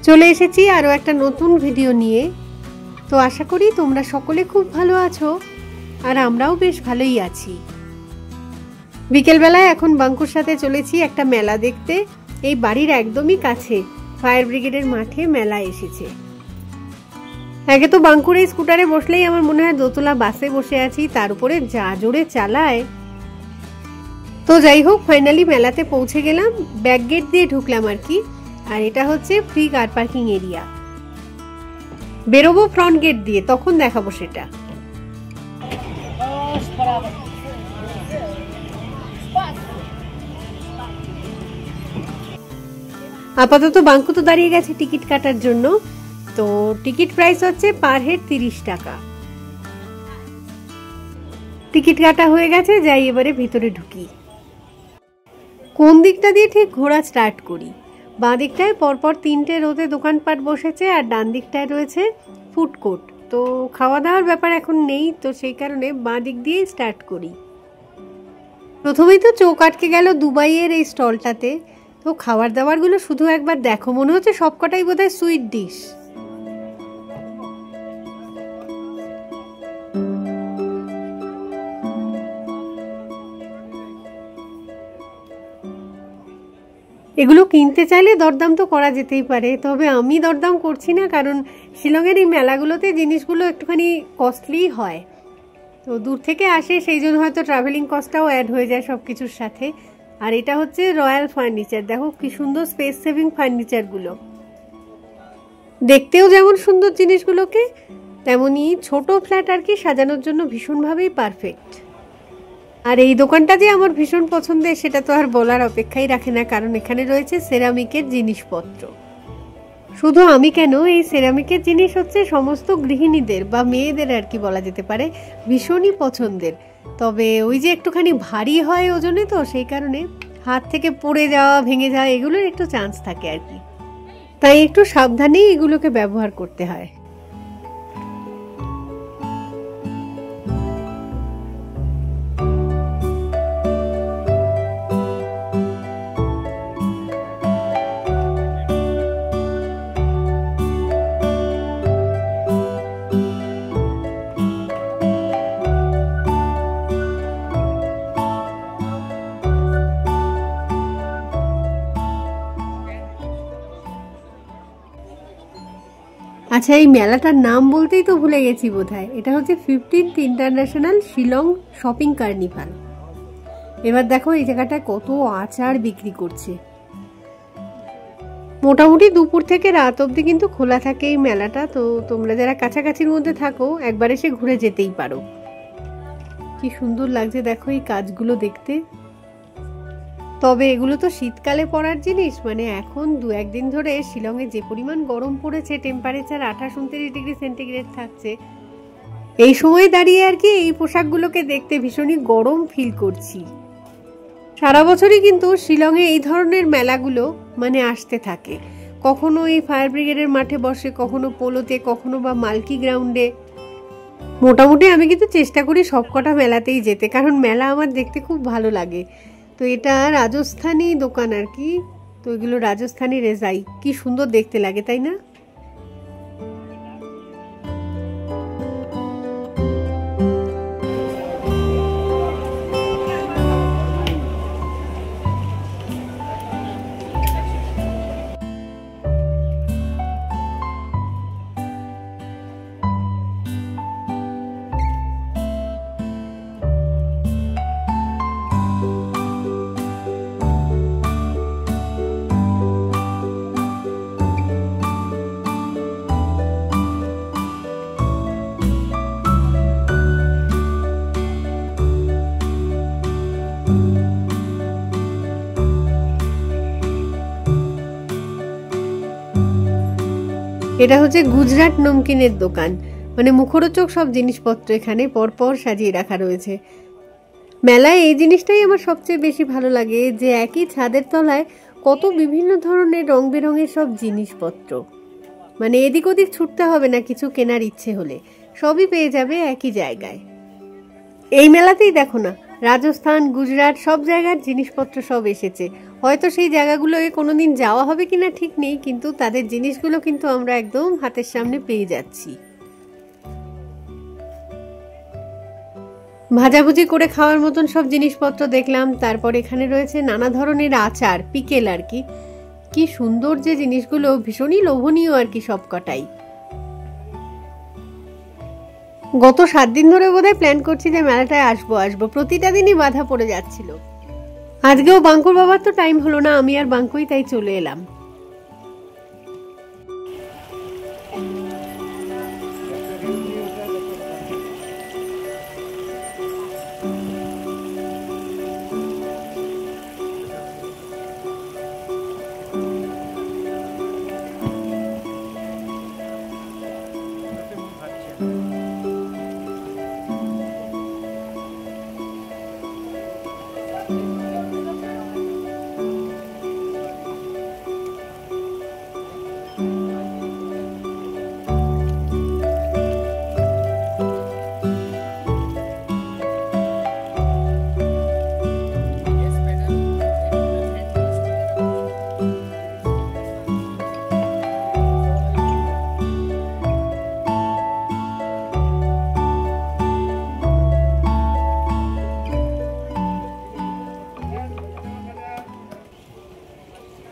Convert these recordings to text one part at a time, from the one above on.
চলে এসেছি আরও একটা নতুন ভিডিও নিয়ে। তো আশা করি তোমরা সকলে খুব ভালো আছো, আর আমরাও বেশ ভালোই আছি। বিকেলবেলায় এখন বাঙ্কুর সাথে চলেছি একটা মেলা দেখতে। এই বাড়ির একদমই কাছে ফায়ার ব্রিগেডের মাঠে মেলা এসেছে। আগে তো বাঙ্কুর এই স্কুটারে বসলেই আমার মনে হয় দোতলা বাসে বসে আছি, তার উপরে যা জোরে চালায়। তো যাই হোক, ফাইনালি মেলাতে পৌঁছে গেলাম। ব্যাক গেট দিয়ে ঢুকলাম আর কি। আর এটা হচ্ছে ফ্রি কার পার্কিং এরিয়া। বেরোবো ফ্রন্ট গেট দিয়ে, তখন দেখাবো সেটা। আপাতত বাঙ্কু তো দাঁড়িয়ে গেছে টিকিট কাটার জন্য। তো টিকিট প্রাইস হচ্ছে পার হেড 30 টাকা। টিকিট কাটা হয়ে গেছে, যাই এবারে ভিতরে ঢুকি। কোন দিকটা দিয়ে ঠিক ঘোরা স্টার্ট করি? বাঁ দিকটায় পরপর 3টে রোদে দোকানপাট বসেছে, আর ডান দিকটায় রয়েছে ফুড কোর্ট। তো খাওয়া দাওয়ার ব্যাপার এখন নেই, তো সেই কারণে বাঁ দিক দিয়ে স্টার্ট করি। প্রথমেই তো চোখ আটকে গেল দুবাইয়ের এই স্টলটাতে। তো খাবার দাবারগুলো শুধু একবার দেখো, মনে হচ্ছে সবকটাই বোধহয় সুইট ডিশ। এগুলো কিনতে চাইলে দরদাম তো করা যেতেই পারে, তবে আমি দরদাম করছি না, কারণ শিলংয়ের এই মেলাগুলোতে জিনিসগুলো একটুখানি কস্টলি হয়। তো দূর থেকে আসে, সেই জন্য হয়তো ট্রাভেলিং কস্টটাও অ্যাড হয়ে যায় সব কিছুর সাথে। আর এটা হচ্ছে রয়্যাল ফার্নিচার। দেখো কি সুন্দর স্পেস সেভিং ফার্নিচারগুলো, দেখতেও যেমন সুন্দর জিনিসগুলোকে, তেমনি ছোট ফ্ল্যাট আর কি সাজানোর জন্য ভীষণভাবেই পারফেক্ট। আর এই দোকানটা যে আমার ভীষণ পছন্দের সেটা তো আর বলার অপেক্ষাই রাখে না, কারণ এখানে রয়েছে সেরামিকের জিনিসপত্র। শুধু আমি কেন, এই সেরামিকের জিনিস হচ্ছে সমস্ত গৃহিণীদের বা মেয়েদের আর কি বলা যেতে পারে ভীষণই পছন্দের। তবে ওই যে একটুখানি ভারী হয় ওজনে, তো সেই কারণে হাত থেকে পড়ে যাওয়া, ভেঙে যাওয়া এগুলোর একটু চান্স থাকে আর কি। তাই একটু সাবধানেই এগুলোকে ব্যবহার করতে হয়। আচ্ছা, এই মেলাটার নাম বলতেই তো ভুলে গেছি বোধহয়। এটা হচ্ছে 15th international Shillong shopping carnival. এবার দেখো এই জায়গাটায় কত আচার বিক্রি করছে। মোটামুটি দুপুর থেকে রাত অবধি কিন্তু খোলা থাকে এই মেলাটা। তো তোমরা যারা কাছাকাছির মধ্যে থাকো একবার এসে ঘুরে যেতেই পারো। কি সুন্দর লাগছে দেখো এই কাজগুলো দেখতে। তবে এগুলো তো শীতকালে পরার জিনিস, মানে এখন 2-1 দিন ধরে শিলংয়ে যে পরিমাণ গরম পড়েছে, টেম্পারেচার 28-29 ডিগ্রি সেন্টিগ্রেড থাকছে। এই সময় দাঁড়িয়ে আর কি এই পোশাকগুলোকে দেখতে ভীষণই গরম ফিল করছি। সারা বছরই কিন্তু শিলংয়ে এই ধরনের মেলাগুলো মানে আসতে থাকে। কখনো এই ফায়ার ব্রিগেডের মাঠে বসে, কখনো পোলোতে, কখনো বা মাল্কি গ্রাউন্ডে। মোটামুটি আমি কিন্তু চেষ্টা করি সবকটা মেলাতেই যেতে, কারণ মেলা আমার দেখতে খুব ভালো লাগে। তো এটা রাজস্থানী দোকান আর কি। তো এগুলো রাজস্থানী রেজাই, কি সুন্দর দেখতে লাগে তাই না? এটা হচ্ছে গুজরাট নমকিনের দোকান। মানে মুখরোচক সব জিনিসপত্র এখানে পরপর সাজিয়ে রাখা রয়েছে। মেলায় এই জিনিসটাই আমার সবচেয়ে বেশি ভালো লাগে, যে একই ছাদের তলায় কত বিভিন্ন ধরনের রং বেরঙের সব জিনিসপত্র। মানে এদিক ওদিক ছুটতে হবে না কিছু কেনার ইচ্ছে হলে, সবই পেয়ে যাবে একই জায়গায়। এই মেলাতেই দেখো না রাজস্থান, গুজরাট সব জায়গার জিনিসপত্র সব এসেছে। হয়তো সেই জায়গাগুলোয় কোনোদিন যাওয়া হবে কিনা ঠিক নেই, কিন্তু তাদের জিনিসগুলো কিন্তু আমরা একদম হাতের সামনে পেয়ে যাচ্ছি। ভাজাভুজি করে খাওয়ার মতন সব জিনিসপত্র দেখলাম। তারপর এখানে রয়েছে নানা ধরনের আচার, পিকেল আর কি। কি সুন্দর যে জিনিসগুলো, ভীষণই লোভনীয় আর কি সব কটাই। গত 7 দিন ধরে বোধহয় প্ল্যান করছি যে মেলাটায় আসবো, প্রতিটা দিনই বাধা পড়ে যাচ্ছিল। আজকেও বাঙ্কুর বাবার তো টাইম হলো না, আমি আর বাঙ্কুই তাই চলে এলাম।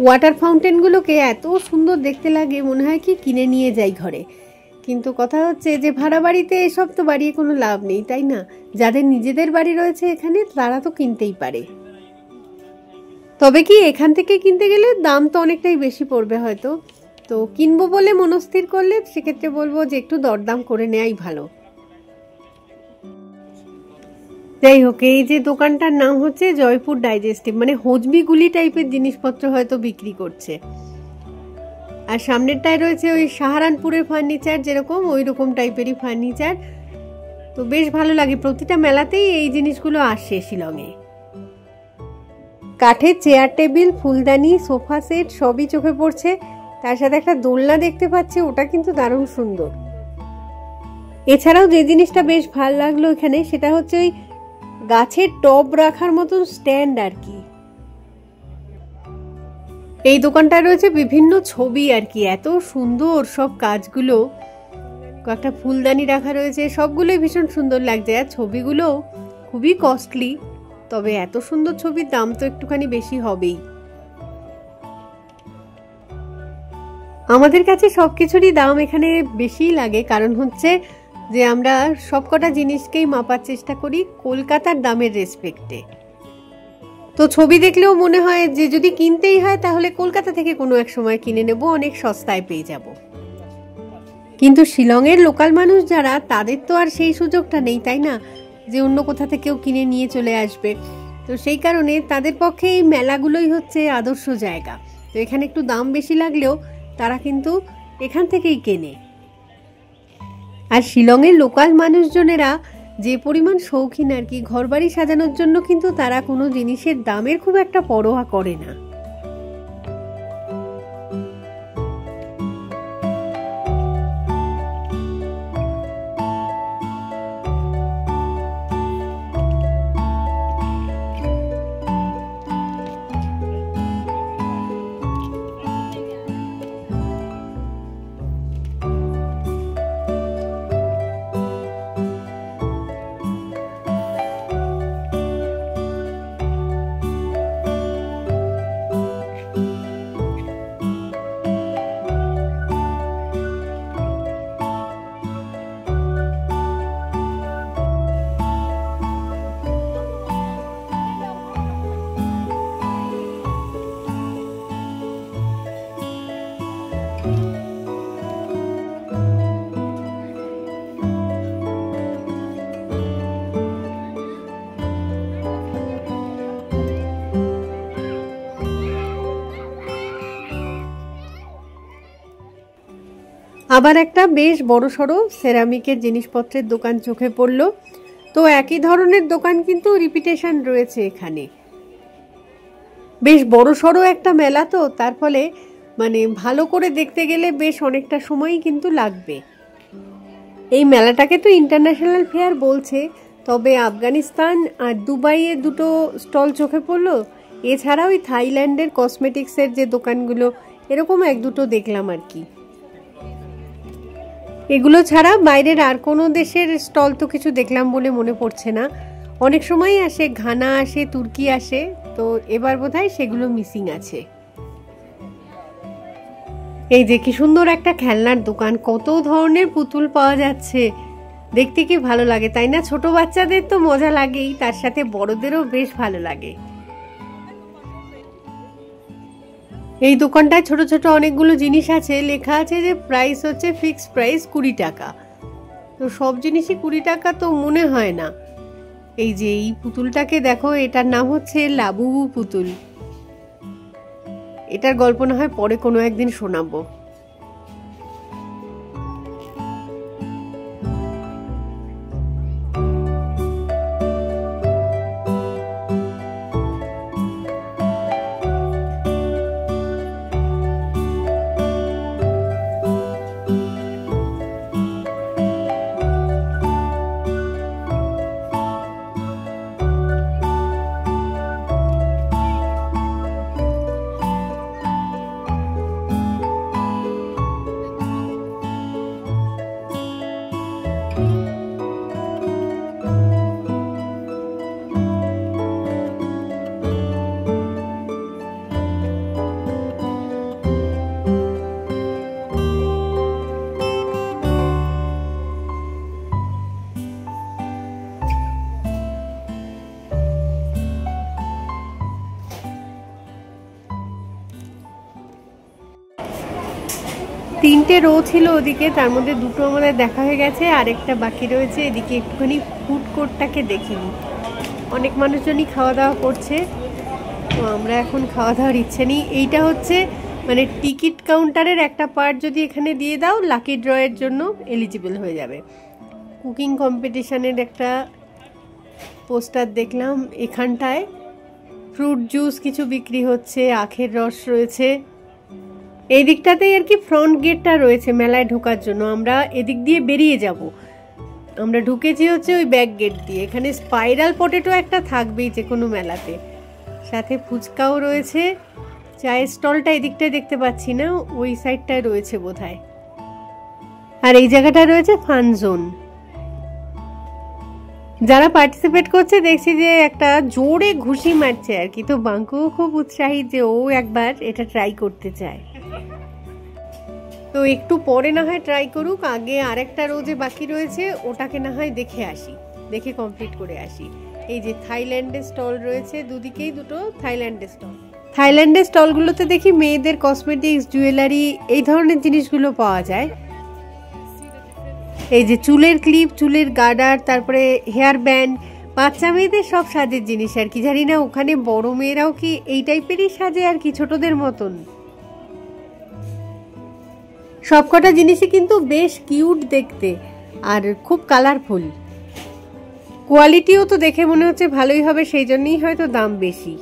ওয়াটার ফাউন্টেনগুলোকে এত সুন্দর দেখতে লাগে, মনে হয় কি কিনে নিয়ে যাই ঘরে। কিন্তু কথা হচ্ছে যে ভাড়া বাড়িতে এসব তো বাড়িয়ে কোনো লাভ নেই, তাই না? যাদের নিজেদের বাড়ি রয়েছে এখানে, তারা তো কিনতেই পারে। তবে কি এখান থেকে কিনতে গেলে দাম তো অনেকটাই বেশি পড়বে হয়তো। তো কিনবো বলে মনস্থির করলে সেক্ষেত্রে বলবো যে একটু দরদাম করে নেওয়াই ভালো। যাই হোক, এই যে দোকানটার নাম হচ্ছে জয়পুর ডাইজেস্টিভ, মানে হজমিগুলি টাইপের জিনিসপত্র হয়তো বিক্রি করছে। আর সামনেরটায় রয়েছে ওই সাহারানপুরের ফার্নিচার, যেরকম ওই রকম টাইপেরই ফার্নিচার। তো বেশ ভালো লাগে, প্রতিটা মেলাতেই এই জিনিসগুলো আসে শিলংয়ে। কাঠের চেয়ার টেবিল, ফুলদানি, সোফা সেট সবই চোখে পড়ছে। তার সাথে একটা দোলনা দেখতে পাচ্ছি, ওটা কিন্তু দারুণ সুন্দর। এছাড়াও যে জিনিসটা বেশ ভালো লাগলো এখানে, সেটা হচ্ছে ওই গাছের টব রাখার মতন স্ট্যান্ড আর কি। এই দোকানটায় রয়েছে বিভিন্ন ছবি আর কি, এত সুন্দর সব কাজগুলো। কয়েকটা ফুলদানি রাখা রয়েছে, সবগুলোই ভীষণ সুন্দর লাগছে। আর ছবিগুলো খুবই কস্টলি, তবে এত সুন্দর ছবির দাম তো একটুখানি বেশি হবেই। আমাদের কাছে সবকিছুরই দাম এখানে বেশি লাগে, কারণ হচ্ছে যে আমরা সবকটা জিনিসকেই মাপার চেষ্টা করি কলকাতার দামের রেসপেক্টে। তো ছবি দেখলেও মনে হয় যে যদি কিনতেই হয় তাহলে কলকাতা থেকে কোনো এক সময় কিনে নেব, অনেক সস্তায় পেয়ে যাব। কিন্তু শিলংয়ের লোকাল মানুষ যারা, তাদের তো আর সেই সুযোগটা নেই, তাই না, যে অন্য কোথা থেকেও কিনে নিয়ে চলে আসবে। তো সেই কারণে তাদের পক্ষে এই মেলাগুলোই হচ্ছে আদর্শ জায়গা। তো এখানে একটু দাম বেশি লাগলেও তারা কিন্তু এখান থেকেই কেনে। আর শিলংয়ের লোকাল মানুষজনেরা যে পরিমাণ শৌখিন আর কি, ঘরবাড়ি সাজানোর জন্য কিন্তু তারা কোনো জিনিসের দামের খুব একটা পরোয়া করে না। আবার একটা বেশ বড়সড় সেরামিকের জিনিসপত্রের দোকান চোখে পড়ল। তো একই ধরনের দোকান কিন্তু রিপিটেশন রয়েছে এখানে। বেশ বড়সড় একটা মেলা, তো তার ফলে মানে ভালো করে দেখতে গেলে বেশ অনেকটা সময়ই কিন্তু লাগবে। এই মেলাটাকে তো ইন্টারন্যাশনাল ফেয়ার বলছে, তবে আফগানিস্তান আর দুবাইয়ের দুটো স্টল চোখে পড়লো। এছাড়া ওই থাইল্যান্ডের কসমেটিক্সের যে দোকানগুলো এরকম এক দুটো দেখলাম আর কি। এগুলো ছাড়া বাইরের আর কোনো দেশের স্টল তো কিছু দেখলাম বলে মনে পড়ছে না। অনেক সময় আসে, ঘানা আসে, তুর্কি আসে, তো এবার বোধহয় সেগুলো মিসিং আছে। এই যে কি সুন্দর একটা খেলনার দোকান, কত ধরনের পুতুল পাওয়া যাচ্ছে, দেখতে কি ভালো লাগে তাই না? ছোট বাচ্চাদের তো মজা লাগেই, তার সাথে বড়দেরও বেশ ভালো লাগে। এই দোকানটায় ছোট ছোট অনেকগুলো জিনিস আছে, লেখা আছে যে প্রাইস হচ্ছে ফিক্সড প্রাইস 20 টাকা। তো সব জিনিসই 20 টাকা তো মনে হয় না। এই যে এই পুতুলটাকে দেখো, এটার নাম হচ্ছে লাবুবু পুতুল। এটার গল্প না হয় পরে কোনো একদিন শোনাবো। তিনটে রো ছিল ওদিকে, তার মধ্যে দুটো আমাদের দেখা হয়ে গেছে, আরেকটা বাকি রয়েছে। এদিকে একটুখানি ফুড কোর্টটাকে দেখিনি, অনেক মানুষজনই খাওয়া দাওয়া করছে, তো আমরা এখন খাওয়া দাওয়ার ইচ্ছে নেই। এইটা হচ্ছে মানে টিকিট কাউন্টারের একটা পার্ট, যদি এখানে দিয়ে দাও লাকি ড্রয়ের জন্য এলিজিবল হয়ে যাবে। কুকিং কম্পিটিশানের একটা পোস্টার দেখলাম এখানটায়, ফ্রুট জুস কিছু বিক্রি হচ্ছে, আখের রস রয়েছে। এই দিকটাতেই আর কি ফ্রন্ট গেটটা রয়েছে মেলায় ঢোকার জন্য। আমরা এদিক দিয়ে বেরিয়ে যাব, আমরা ঢুকেছি হচ্ছে ওই ব্যাক গেট দিয়ে। এখানে স্পাইরাল পটেটো একটা থাকবেই যে কোনো মেলাতে, সাথে ফুচকাও রয়েছে। চায়ের স্টলটা এদিকটায় দেখতে পাচ্ছি না, ওই সাইডটায় রয়েছে বোধহয়। আর এই জায়গাটায় রয়েছে ফান জোন। যারা পার্টিসিপেট করছে দেখছি যে একটা জোরে ঘুষি মারছে আর কি, তো বাঙ্কুও খুব উৎসাহী যে ও একবার এটা ট্রাই করতে চায়। তো একটু পরে না হয় ট্রাই করুক, আগে আরেকটা রোজে বাকি রয়েছে ওটাকে না হয় দেখে আসি, দেখে কমপ্লিট করে আসি। এই যে থাইল্যান্ডের স্টল রয়েছে, দুদিকেই দুটো থাইল্যান্ডের স্টল। থাইল্যান্ডের স্টলগুলোতে দেখি মেয়েদের কসমেটিক্স, জুয়েলারি এই ধরনের জিনিসগুলো পাওয়া যায়। এই যে চুলের ক্লিপ, চুলের গার্ডার, তারপরে হেয়ার ব্যান্ড, বাচ্চা মেয়েদের সব সাজের জিনিস আর কি। জানি না ওখানে বড় মেয়েরাও কি এই টাইপেরই সাজে আর কি, ছোটদের মতন। সবকটা জিনিসই কিন্তু বেশ কিউট দেখতে আর খুব কালারফুল। কোয়ালিটিও তো দেখে মনে হচ্ছে ভালোই হবে, সেই জন্যই হয়তো দাম বেশি।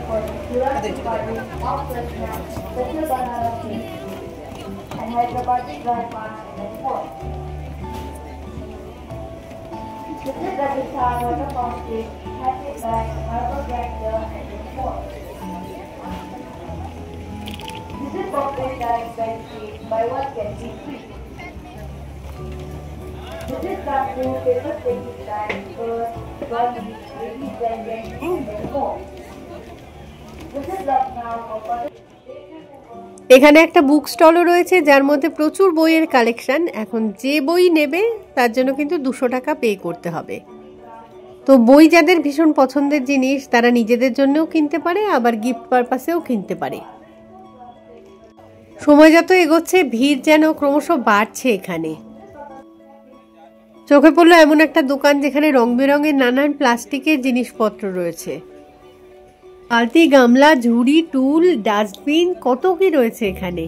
For Jurassic Park, Oxford Now, Special Banana Cake, and Hyderabad Dry Farm and more. Visit Rajasthan Water Fountain, Happy Bag, Marble Grandeur, and more. Visit Bombay Dyeing Bed Street, buy one get two free. Visit Kampu, Paper Taking Time, Bird, Gandhi, Ladies Blanket, and more. এখানে একটা বুক স্টলও রয়েছে যার মধ্যে প্রচুর বইয়ের collection. এখন যে বই নেবে তার জন্য কিন্তু 200 টাকা পে করতে হবে। তো বই যাদের ভীষণ পছন্দের জিনিস তারা নিজেদের জন্যও কিনতে পারে, আবার গিফট পারপাসেও কিনতে পারে। সময় যত এগোচ্ছে ভিড় যেন ক্রমশ বাড়ছে এখানে। চোখে পড়লো এমন একটা দোকান যেখানে রং বেরঙের নানান প্লাস্টিকের জিনিসপত্র রয়েছে। বালতি, গামলা, ঝুড়ি, টুল, ডাস্টবিন, কত কি রয়েছে এখানে।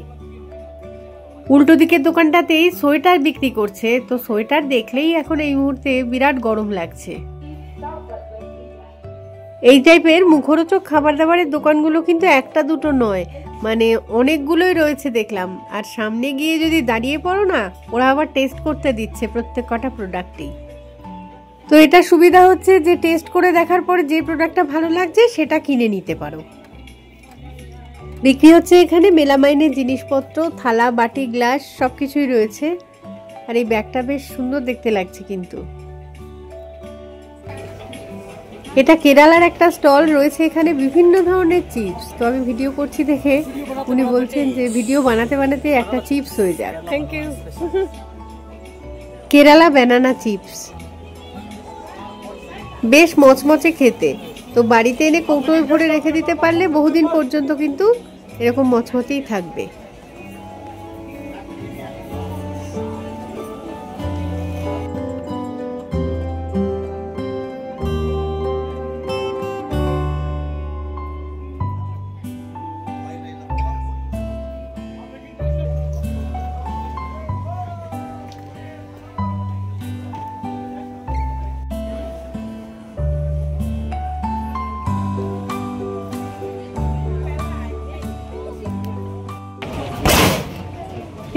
উল্টো দিকের দোকানটাতেই সোয়েটার বিক্রি করছে। তো সোয়েটার দেখলেই এখন এই মুহূর্তে বিরাট গরম লাগছে। এই টাইপের মুখরোচক খাবার দাবারের দোকানগুলো কিন্তু একটা দুটো নয়, মানে অনেকগুলোই রয়েছে দেখলাম। আর সামনে গিয়ে যদি দাঁড়িয়ে পড়ো না, ওরা আবার টেস্ট করতে দিচ্ছে প্রত্যেক কটা প্রোডাক্টই। তো এটা সুবিধা হচ্ছে যে টেস্ট করে দেখার পরে যে প্রোডাক্টটা ভালো লাগছে সেটা কিনে নিতে পারো। বিক্রি হচ্ছে এখানে মেলামাইনের জিনিসপত্র, থালা, বাটি, গ্লাস সবকিছুই রয়েছে। আর এই ব্যাগটা বেশ সুন্দর দেখতে লাগছে কিন্তু। এটা কেরালার একটা স্টল রয়েছে, এখানে বিভিন্ন ধরনের চিপস। তো আমি ভিডিও করছি দেখে উনি বলছেন যে ভিডিও বানাতে বানাতে একটা চিপস হয়ে যাক। Thank you. Kerala banana chips বেশ মচমচে খেতে। তো বাড়িতে এনে কৌটোয় ভরে রেখে দিতে পারলে বহুদিন পর্যন্ত কিন্তু এরকম মচমচেই থাকবে।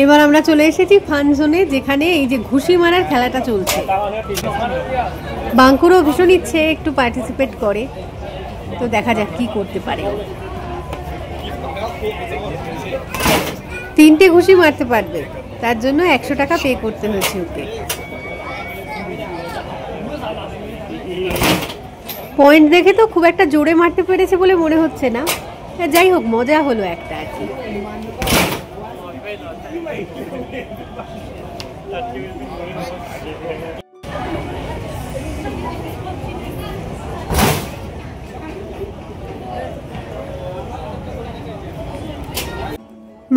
এবার আমরা চলে এসেছি ফান জোনে, যেখানে এই যে ঘুষি মারার খেলাটা চলছে। বাঙ্কুরও ভীষণ ইচ্ছে একটু পার্টিসিপেট করে, তো দেখা যাক কি করতে পারে। 3টে ঘুষি মারতে পারবে, তার জন্য 100 টাকা পে করতে হয়েছে ওকে। পয়েন্ট দেখে তো খুব একটা জোরে মারতে পেরেছে বলে মনে হচ্ছে না। যাই হোক, মজা হলো একটা আর কি।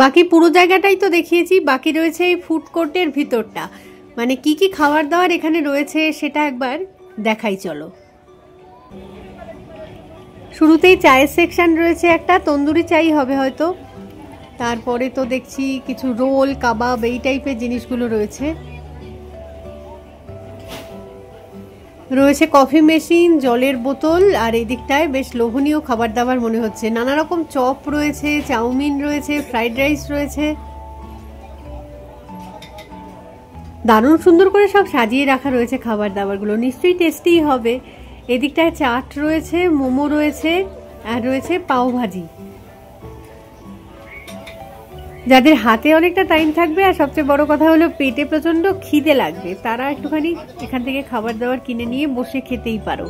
বাকি পুরো জায়গাটাই তো দেখিয়েছি, বাকি রয়েছে এই ফুড কোর্টের ভিতরটা, মানে কি কি খাবার দাবার এখানে রয়েছে সেটা একবার দেখাই চলো। শুরুতেই চায়ের সেকশন রয়েছে, একটা তন্দুরি চাই হবে হয়তো। তারপরে তো দেখছি কিছু রোল, কাবাব এই টাইপের জিনিসগুলো রয়েছে। রয়েছে কফি মেশিন, জলের বোতল, আর এই দিকটায় বেশ লোভনীয় খাবার দাবার মনে হচ্ছে। নানা রকম চপ রয়েছে, চাউমিন রয়েছে, ফ্রাইড রাইস রয়েছে। দারুণ সুন্দর করে সব সাজিয়ে রাখা রয়েছে খাবার দাবারগুলো, নিশ্চয়ই টেস্টি হবে। এদিকটায় চাট রয়েছে, মোমো রয়েছে, আর রয়েছে পাও ভাজি। যাদের হাতে অনেকটা টাইম থাকবে আর সবচেয়ে বড় কথা হলো পেটে প্রচন্ড খিদে লাগবে, তারা একটুখানি এখান থেকে খাবার দাবার কিনে নিয়ে বসে খেতেই পারো।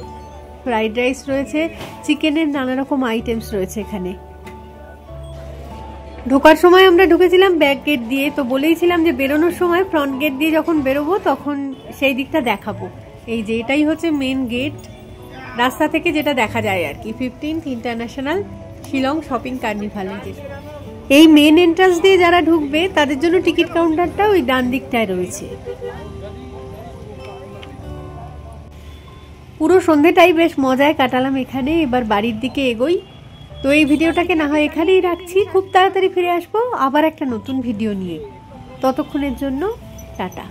ফ্রাইড রাইস রয়েছে, চিকেনের নানা রকম আইটেমস রয়েছে এখানে। ঢোকার সময় আমরা ঢুকেছিলাম ব্যাক গেট দিয়ে, তো বলেইছিলাম যে বেরোনোর সময় ফ্রন্ট গেট দিয়ে যখন বেরোবো তখন সেই দিকটা দেখাবো। এই যে এটাই হচ্ছে মেন গেট, রাস্তা থেকে যেটা দেখা যায় আর কি, 15th ইন্টারন্যাশনাল শিলং শপিং কার্নিভালে। এই মেন এন্ট্রান্স দিয়ে যারা ঢুকবে তাদের জন্য টিকিট কাউন্টারটা ওই ডান দিকটায় রয়েছে। পুরো সন্ধ্যেটাই বেশ মজায় কাটালাম এখানে। এবার বাড়ির দিকে এগোই। তো এই ভিডিওটাকে না হয় এখানেই রাখছি, খুব তাড়াতাড়ি ফিরে আসবো আবার একটা নতুন ভিডিও নিয়ে। ততক্ষণের জন্য টাটা।